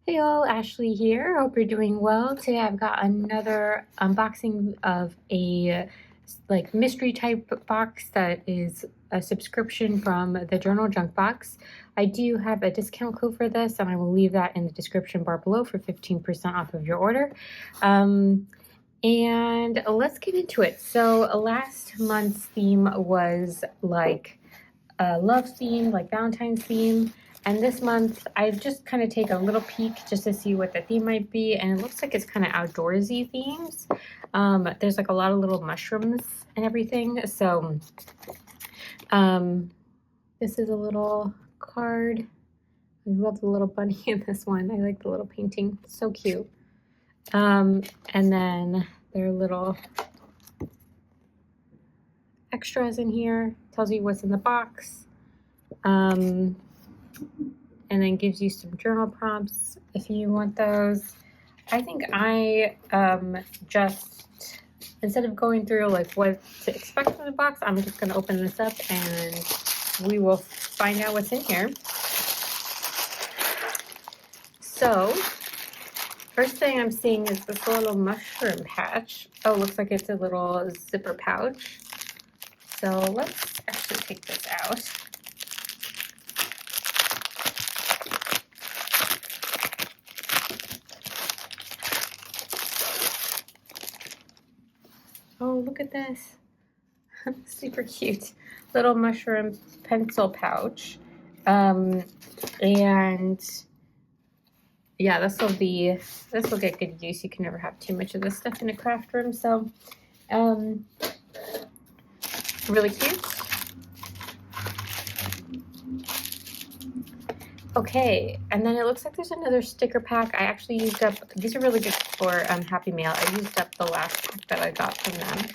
Hey all, Ashley here. Hope you're doing well. Today I've got another unboxing of a mystery type box that is a subscription from the Journal Junk Box. I do have a discount code for this and I will leave that in the description bar below for 15% off of your order. And let's get into it. So last month's theme was like a love theme, like Valentine's theme. And this month, I've just kind of taken a little peek just to see what the theme might be. And it looks like it's kind of outdoorsy themes. There's like a lot of little mushrooms and everything. So this is a little card. I love the little bunny in this one. I like the little painting. It's so cute. And then there are little extras in here. Tells you what's in the box. And then gives you some journal prompts if you want those. I think I just, instead of going through like what to expect from the box, I'm just going to open this up and we will find out what's in here. So first thing I'm seeing is this little mushroom patch. Oh, looks like it's a little zipper pouch. So let's actually take this out. Oh, look at this. Super cute. Little mushroom pencil pouch. And yeah, this will get good use. You can never have too much of this stuff in a craft room. So really cute. Okay, and then it looks like there's another sticker pack. I actually used up, these are really good for Happy Mail. I used up the last pack that I got from them.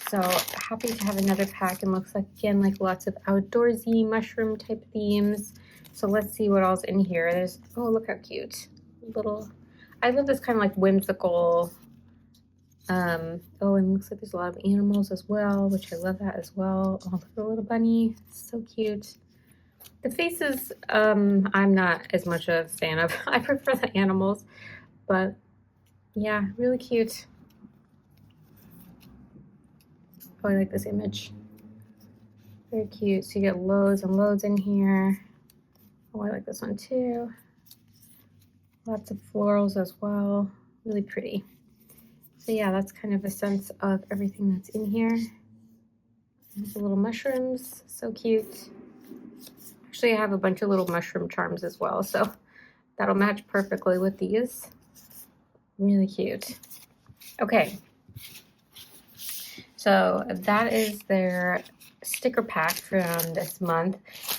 So happy to have another pack, and looks like, again, like lots of outdoorsy mushroom type themes. So let's see what else in here. There's, oh, look how cute. Little, I love this kind of like whimsical, oh, and looks like there's a lot of animals as well, which I love that as well. Oh, look at the little bunny, so cute. The faces, I'm not as much a fan of. I prefer the animals, but yeah, really cute. Oh, I like this image. Very cute. So you get loads and loads in here. Oh, I like this one too. Lots of florals as well. Really pretty. So yeah, that's kind of a sense of everything that's in here. There's the little mushrooms, so cute. Actually, I have a bunch of little mushroom charms as well, so that'll match perfectly with these. Really cute. Okay, so that is their sticker pack from this month.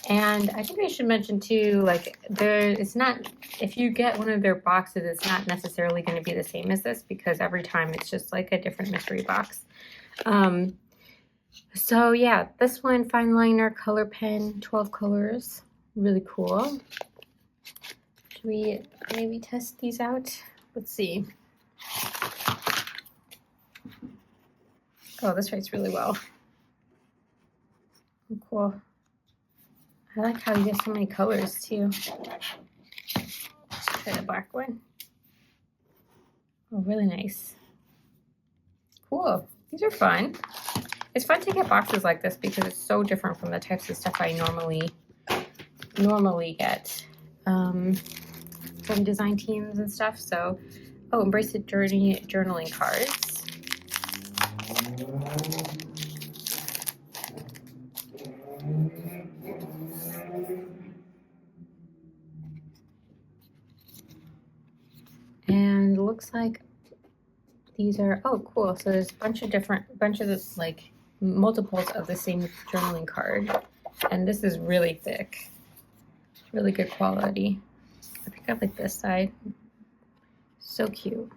And I think I should mention too, like, it's not, if you get one of their boxes, it's not necessarily going to be the same as this, because every time it's just like a different mystery box. So yeah, this one, fine liner, color pen, 12 colors, really cool. Should we maybe test these out? Let's see. Oh, this writes really well. Oh, cool. I like how you get so many colors too. Let's try the black one. Oh, really nice. Cool. These are fun. It's fun to get boxes like this because it's so different from the types of stuff I normally get from design teams and stuff. So, oh, Embrace It Journey journaling cards. And it looks like these are, oh, cool. So there's a bunch of this, like multiples of the same journaling card. And this is really thick. Really good quality. I pick up like this side. So cute.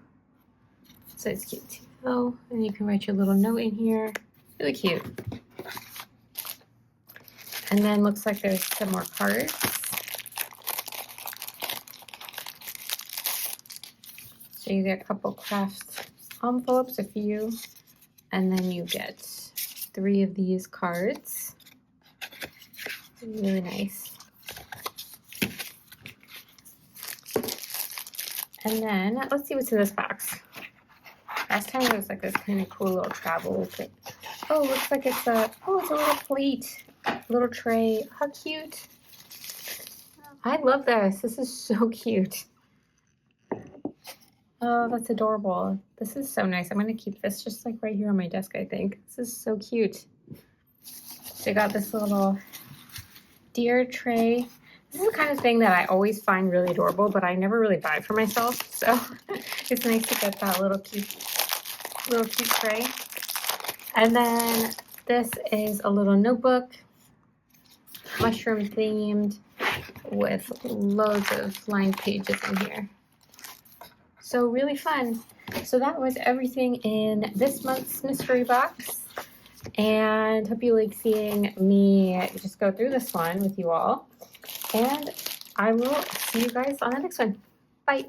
So it's cute too. Oh, and you can write your little note in here. Really cute. And then looks like there's some more cards. So you get a couple crafts envelopes, a few, and then you get 3 of these cards. Really nice. And then let's see what's in this box. Last time it was like this kind of cool little travel kit. Oh, looks like it's a little plate, little tray. How cute. I love this. This is so cute. Oh, that's adorable. This is so nice. I'm going to keep this just like right here on my desk, I think. This is so cute. So I got this little deer tray. This is the kind of thing that I always find really adorable, but I never really buy for myself. So it's nice to get that little cute tray. And then this is a little notebook, mushroom themed, with loads of lined pages in here. So really fun. So that was everything in this month's mystery box. And hope you like seeing me just go through this one with you all. And I will see you guys on the next one. Bye.